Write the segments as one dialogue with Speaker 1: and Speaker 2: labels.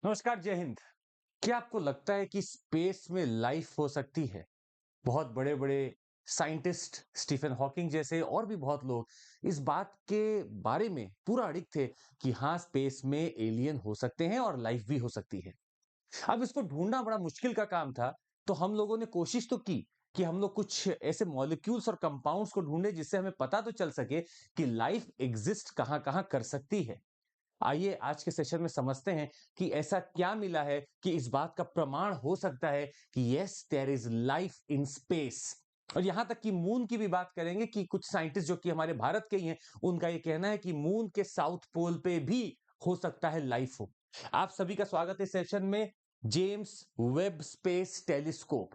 Speaker 1: नमस्कार, जय हिंद। क्या आपको लगता है कि स्पेस में लाइफ हो सकती है? बहुत बड़े-बड़े साइंटिस्ट स्टीफन हॉकिंग जैसे और भी बहुत लोग इस बात के बारे में पूरा अडिग थे कि हाँ, स्पेस में एलियन हो सकते हैं और लाइफ भी हो सकती है। अब इसको ढूँढना बड़ा मुश्किल का काम था, तो हम लोगों ने कोशिश तो की कि हम लोग कुछ ऐसे मॉलिक्यूल्स और कंपाउंड्स को ढूँढे जिससे हमें पता तो चल सके कि लाइफ एग्जिस्ट कहाँ-कहाँ कर सकती है। आइए आज के सेशन में समझते हैं कि ऐसा क्या मिला है कि इस बात का प्रमाण हो सकता है कि yes there is life in space. और यहां तक कि मून की भी बात करेंगे कि कुछ साइंटिस्ट जो कि हमारे भारत के ही हैं, उनका ये कहना है कि मून के साउथ पोल पे भी हो सकता है लाइफ हो। आप सभी का स्वागत है सेशन में। जेम्स वेब स्पेस टेलीस्कोप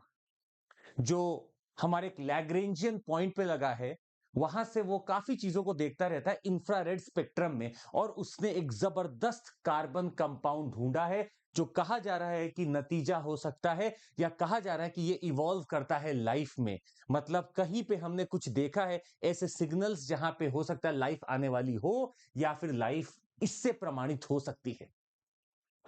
Speaker 1: जो हमारे एक लैग्रेंजियन पॉइंट पे लगा है, वहां से वो काफी चीजों को देखता रहता है इंफ्रारेड स्पेक्ट्रम में, और उसने एक जबरदस्त कार्बन कंपाउंड ढूंढा है जो कहा जा रहा है कि नतीजा हो सकता है, या कहा जा रहा है कि ये इवॉल्व करता है लाइफ में। मतलब कहीं पे हमने कुछ देखा है ऐसे सिग्नल्स जहां पे हो सकता है लाइफ आने वाली हो, या फिर लाइफ इससे प्रमाणित हो सकती है।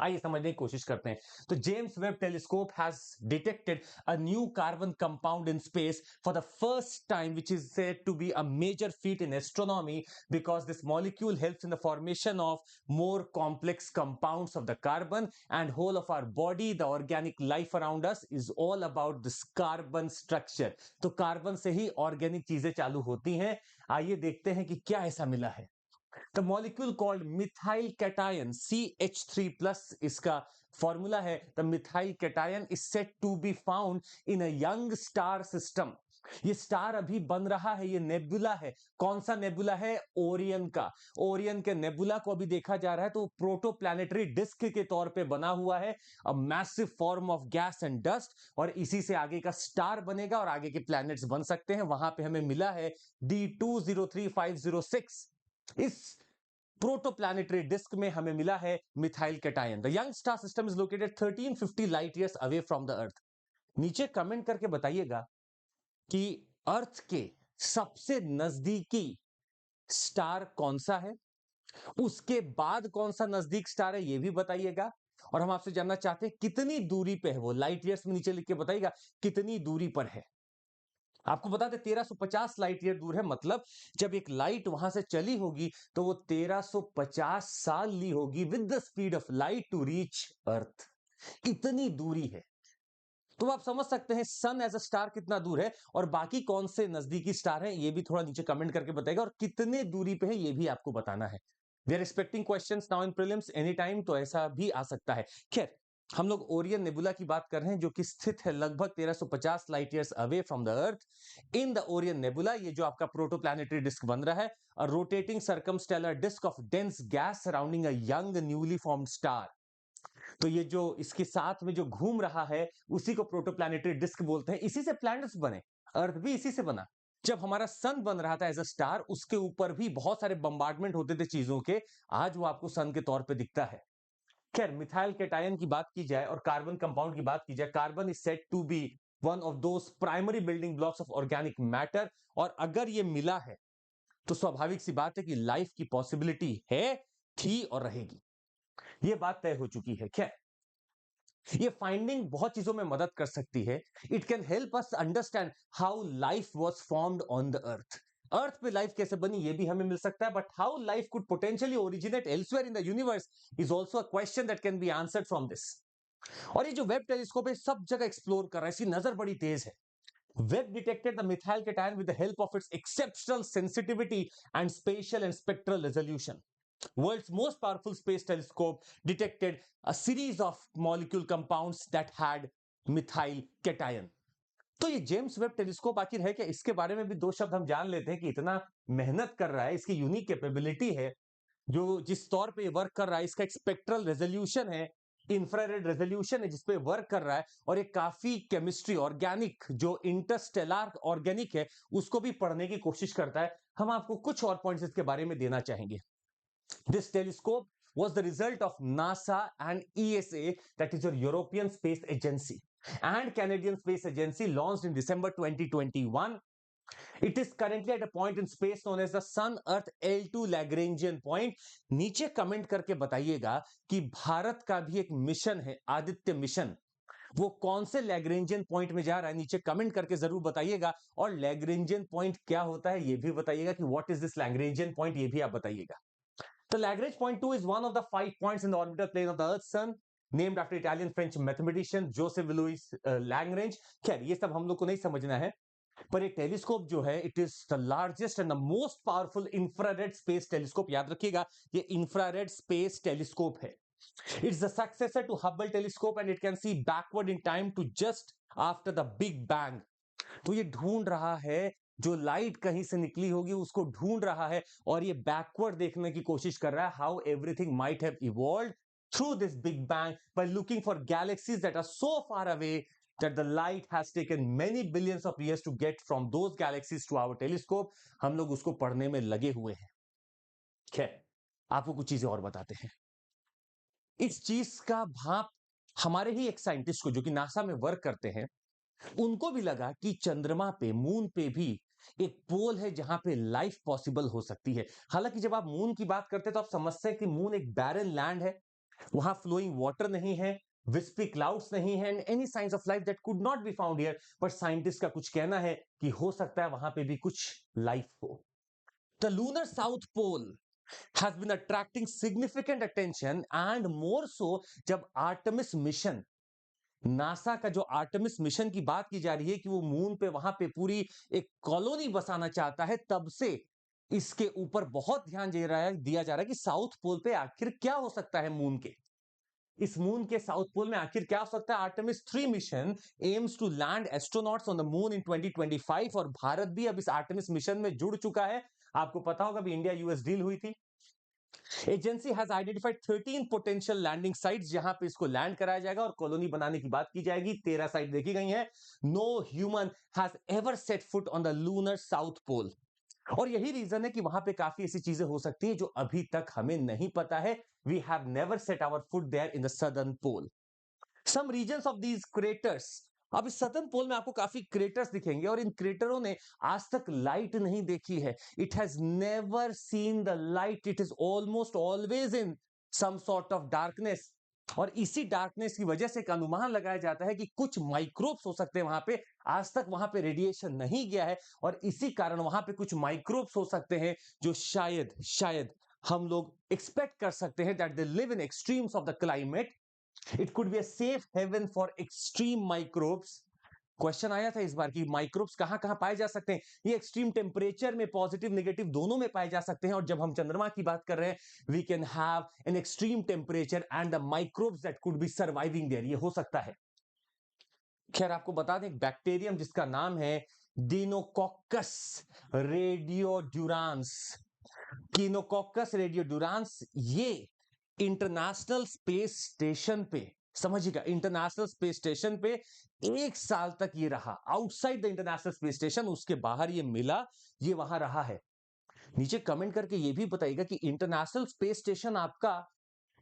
Speaker 1: आइए समझने की कोशिश करते हैं। तो James Webb telescope has detected a new carbon compound in space for the first time, which is said to be a major feat in astronomy because this molecule helps in the formation of more complex compounds of the carbon, and whole of our body, the organic life around us is all about this carbon structure. तो carbon से ही organic चीजें चालू होती हैं। आइए देखते हैं कि क्या ऐसा मिला है। The molecule called methyl cation CH3 plus इसका फॉर्मूला है। The methyl cation is said to be found in a young star system. ये स्टार अभी बन रहा है, ये नेबुला है। कौन सा नेबुला है? ओरियन का। ओरियन के नेबुला को अभी देखा जा रहा है तो प्रोटोप्लैनेटरी डिस्क के तौर पे बना हुआ है, a massive form of gas and dust, और इसी से आगे का स्टार बनेगा और आगे के प्लैनेट्स बन सकते हैं। वहां पे हमें मिला है D203506। इस प्रोटोप्लैनेटरी डिस्क में हमें मिला है methyl cation. The young star system is located 1350 light years away from the अर्थ। नीचे कमेंट करके बताइएगा कि अर्थ के सबसे नजदीकी स्टार कौन सा है, उसके बाद कौन सा नजदीक स्टार है ये भी बताइएगा। और हम आपसे जानना चाहते हैं कितनी दूरी पे है वो। लाइट ईयर्स में नीचे लिख के बताइएगा कितनी दूरी पर है। आपको बता दें 1350 लाइट ईयर दूर है। मतलब जब एक लाइट वहां से चली होगी तो वो 1350 साल ली होगी with the speed of light to reach earth. इतनी दूरी है। तो आप समझ सकते हैं सन एज अ स्टार कितना दूर है, और बाकी कौन से नजदीकी स्टार हैं ये भी थोड़ा नीचे कमेंट करके बताएगा, और कितने दूरी पे है ये भी आपको बताना है। We are expecting questions now in prelims any time, तो ऐसा भी आ सकता है। खैर, हम लोग ओरियन नेबुला की बात कर रहे हैं जो कि स्थित है लगभग 1350 light years away from the earth. In the Orion nebula, ये जो आपका प्रोटोप्लैनेटरी डिस्क बन रहा है, a rotating circumstellar disk of dense gas surrounding a young newly formed star. तो ये जो इसके साथ में जो घूम रहा है उसी को प्रोटोप्लैनेटरी डिस्क बोलते हैं। इसी से प्लैनेट्स बने, अर्थ भी इसी से बना। जब हमारा सन बन रहा था एज अ स्टार, उसके ऊपर भी बहुत सारे बम्बार्डमेंट होते थे चीजों के। आज वो आपको सन के तौर पे दिखता है। खैर, मिथाइल कैटायन की बात की जाए और कार्बन कंपाउंड की बात की जाए, carbon is said to be one of those primary building blocks of organic matter. और अगर ये मिला है तो स्वाभाविक सी बात है कि लाइफ की पॉसिबिलिटी है, थी और रहेगी। ये बात तय हो चुकी है। खैर, ये फाइंडिंग बहुत चीजों में मदद कर सकती है। It can help us understand how life was formed on the earth. Earth पे लाइफ कैसे बनी ये भी हमें मिल सकता है, but how life could potentially originate elsewhere in the universe is also a question that can be answered from this. और ये जो वेब टेलीस्कोप है सब जगह एक्सप्लोर कर रहा है, इसकी नजर बड़ी तेज है। Webb detected the methyl cation with the help of its exceptional sensitivity and spatial and spectral resolution. World's most powerful space telescope detected a series of molecule compounds that had methyl cation. तो ये James Webb telescope आखिर है क्या? इसके बारे में भी दो शब्द हम जान लेते हैं कि इतना मेहनत कर रहा है, इसकी यूनिक कैपेबिलिटी है, जो जिस तौर पे वर्क कर रहा है, इसका एक स्पेक्ट्रल रेजोल्यूशन है, इंफ्रारेड रेजोल्यूशन है जिसपे वर्क कर रहा है, और एक काफी केमिस्ट्री ऑर्गेनिक जो इंटरस्टेलर ऑर्गेनिक है उसको भी पढ़ने की कोशिश करता है। हम आपको कुछ और पॉइंट्स इसके बारे में देना चाहेंगे। This telescope was the result of NASA and ESA, that is your European Space Agency, and Canadian Space Agency, launched in December 2021. It is currently at a point in space known as the Sun Earth L2 Lagrangian point. नीचे comment करके बताइएगा कि भारत का भी एक mission है, Aditya mission, वो कौन से लैग्रेंजियन पॉइंट में जा रहा है, नीचे कमेंट करके जरूर बताइएगा। और लैग्रेंजियन पॉइंट क्या होता है ये भी बताइएगा कि what is this Lagrangian point, ये भी आप बताइएगा। तो Lagrange point 2 is one of the 5 points in the orbital plane of the Earth's sun, named after Italian French mathematician Joseph Louis Lagrange। खैर ये सब हम लोग को नहीं समझना है, पर ये टेलीस्कोप जो है it is the largest and the most powerful infrared space telescope. याद रखिएगा ये इंफ्रारेड स्पेस टेलीस्कोप है। It's the successor to Hubble telescope and it can see backward in time to just after the Big Bang। तो ये ढूंढ रहा है जो लाइट कहीं से निकली होगी उसको ढूंढ रहा है और ये बैकवर्ड देखने की कोशिश कर रहा है how everything might have evolved through this big bang by looking for galaxies that are so far away that the light has taken many billions of years to get from those galaxies to our telescope। हम लोग उसको पढ़ने में लगे हुए हैं। खैर आपको कुछ चीजें और बताते हैं। इस चीज का भाप हमारे ही एक साइंटिस्ट को जो कि नासा में वर्क करते हैं उनको भी लगा कि चंद्रमा पे, मून पे भी एक पोल है जहां पे लाइफ पॉसिबल हो सकती है। हालांकि जब आप मून की बात करते हैं तो आप समझते हैं कि मून एक बैरन लैंड है, वहां फ्लोइंग वाटर नहीं है, विस्पी क्लाउड्स नहीं है and any science of life that could not be found here. पर साइंटिस्ट का कुछ कहना है कि हो सकता है वहां पे भी कुछ लाइफ हो। The lunar south pole has been attracting significant attention and more so जब आर्टेमिस मिशन, नासा का जो आर्टेमिस मिशन की बात की जा रही है कि वो मून पे वहां पे पूरी एक कॉलोनी बसाना चाहता है, तब से इसके ऊपर बहुत ध्यान दिया जा रहा है कि साउथ पोल पे आखिर क्या हो सकता है मून के। इस मून के साउथ पोल में आखिर क्या हो सकता है। Artemis 3 mission aims to land astronauts on the moon in 2025 और भारत भी अब इस आर्टेमिस मिशन में जुड़ चुका है। आपको पता होगा भी इंडिया यूएस डील हुई थी। Agency has identified 13 potential landing sites जहां पे इसको लैंड कराया जाएगा और कॉलोनी बनाने की बात की जाएगी। 13 साइट देखी गई हैं। No human has ever set foot on the lunar south pole. और यही रीजन है कि वहां पे काफी ऐसी चीजें हो सकती हैं जो अभी तक हमें नहीं पता है। We have never set our foot there in the southern pole. Some regions of these craters, अब इस सदर्न पोल में आपको काफी क्रेटर्स दिखेंगे और इन क्रेटरों ने आज तक लाइट नहीं देखी है। It has never seen the light, it is almost always in some sort of darkness. और इसी डार्कनेस की वजह से एक अनुमान लगाया जाता है कि कुछ माइक्रोब्स हो सकते हैं वहां पे। आज तक वहां पे रेडिएशन नहीं गया है और इसी कारण वहां पे कुछ माइक्रोब्स हो सकते हैं जो शायद शायद हम लोग एक्सपेक्ट कर सकते हैं that they live in extremes of the climate. It could be a safe haven for extreme microbes. Question आया था इस बार कि माइक्रोब्स कहां कहां पाए जा सकते हैं। ये एक्सट्रीम टेम्परेचर में पॉजिटिव नेगेटिव दोनों में पाए जा सकते हैं और जब हम चंद्रमा की बात कर रहे हैं we can have an extreme temperature and the microbes that could be surviving there, ये हो सकता है। खैर आपको बता दें एक बैक्टीरियम जिसका नाम है डिनोकॉकस रेडियोड्यूरांस। कीनोकॉकस रेडियोड्यूरांस ये इंटरनेशनल स्पेस स्टेशन पे, समझिएगा इंटरनेशनल स्पेस स्टेशन पे 1 साल तक ये रहा outside the international space station. उसके बाहर ये मिला, ये वहां रहा है। नीचे कमेंट करके ये भी बताइएगा कि इंटरनेशनल स्पेस स्टेशन आपका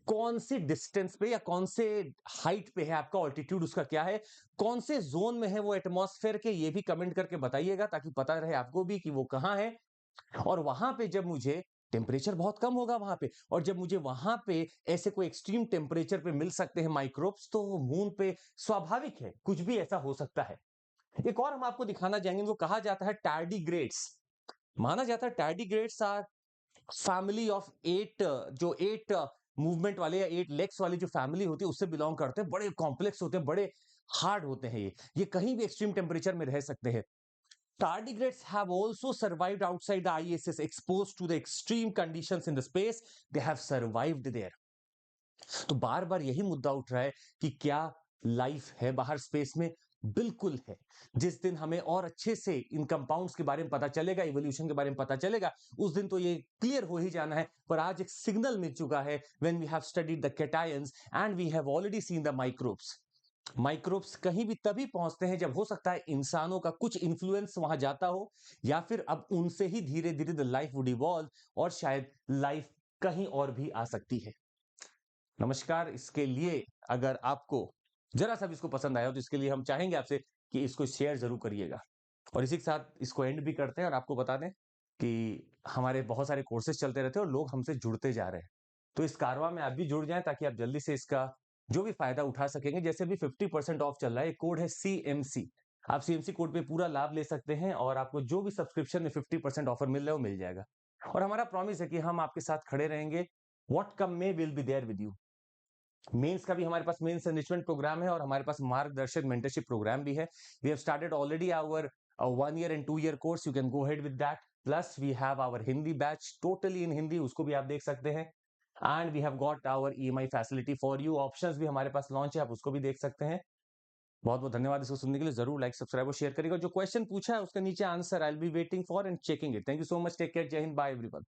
Speaker 1: कौन सी डिस्टेंस पे या कौन से हाइट पे है, आपका ऑल्टीट्यूड उसका क्या है, कौन से जोन में है वो एटमॉस्फेयर के, ये भी कमेंट करके बताइएगा ताकि पता रहे आपको भी कि वो कहां है। और वहां पे जब मुझे टेम्परेचर बहुत कम होगा वहां पे और जब मुझे वहां पे ऐसे कोई एक्सट्रीम टेम्परेचर पे मिल सकते हैं माइक्रोब्स, तो मून पे स्वाभाविक है कुछ भी ऐसा हो सकता है। एक और हम आपको दिखाना चाहेंगे, वो कहा जाता है टार्डीग्रेड्स। माना जाता है टार्डीग्रेड्स आर फैमिली ऑफ 8, जो 8 मूवमेंट वाले या 8 लेग्स वाली जो फैमिली होती है उससे बिलोंग करते हैं। बड़े कॉम्प्लेक्स होते हैं, बड़े हार्ड होते हैं। ये कहीं भी एक्सट्रीम टेम्परेचर में रह सकते हैं। Tardigrades have also survived outside the ISS, exposed to the extreme conditions in the space. They have survived there. तो बार बार यही मुद्दा उठ रहा है कि क्या लाइफ है बाहर स्पेस में। बिल्कुल है। जिस दिन हमें और अच्छे से इन कंपाउंड्स के बारे में पता चलेगा, इवोल्यूशन के बारे में पता चलेगा, उस दिन तो ये क्लियर हो ही जाना है। पर आज एक सिग्नल मिल चुका है when we have studied the cations and we have already seen the microbes. Microbes कहीं भी तभी पहुंचते हैं जब हो सकता है इंसानों का कुछ इंफ्लुएंस वहां जाता हो या फिर अब उनसे ही धीरे धीरे द लाइफ वुड इवॉल्व और शायद लाइफ कहीं और भी आ सकती है। नमस्कार। इसके लिए अगर आपको जरा सा भी इसको पसंद आया हो तो इसके लिए हम चाहेंगे आपसे कि इसको शेयर जरूर करिएगा। और इसी के साथ इसको एंड भी करते हैं और आपको बता दें कि हमारे बहुत सारे कोर्सेज चलते रहते हैं और लोग हमसे जुड़ते जा रहे हैं। तो इस कारवां में आप भी जुड़ जाएं ताकि आप जल्दी से इसका जो भी फायदा उठा सकेंगे। जैसे भी 50% ऑफ चल रहा है, एक कोड है CMC, आप CMC कोड पे पूरा लाभ ले सकते हैं और आपको जो भी सब्सक्रिप्शन में 50% ऑफर मिल रहा है वो मिल जाएगा। और हमारा प्रॉमिस है कि हम आपके साथ खड़े रहेंगे, what come may will be there with you. Mains का भी हमारे पास मेंस एनरिचमेंट प्रोग्राम है और हमारे पास मार्गदर्शक मेंटरशिप प्रोग्राम भी है। We have started already our 1 year and 2 year course, you can go ahead with that। Plus we have our Hindi batch totally in Hindi, उसको भी आप देख सकते हैं। And we have got our EMI facility for you, options भी हमारे पास launch है, आप उसको भी देख सकते हैं। बहुत बहुत धन्यवाद इसको सुनने के लिए। जरूर लाइक सब्सक्राइब और शेयर करिएगा। जो क्वेश्चन पूछा है उसका नीचे answer I will be waiting for and checking it. Thank you so much, take care, जय हिंद, बाय एवरीवन।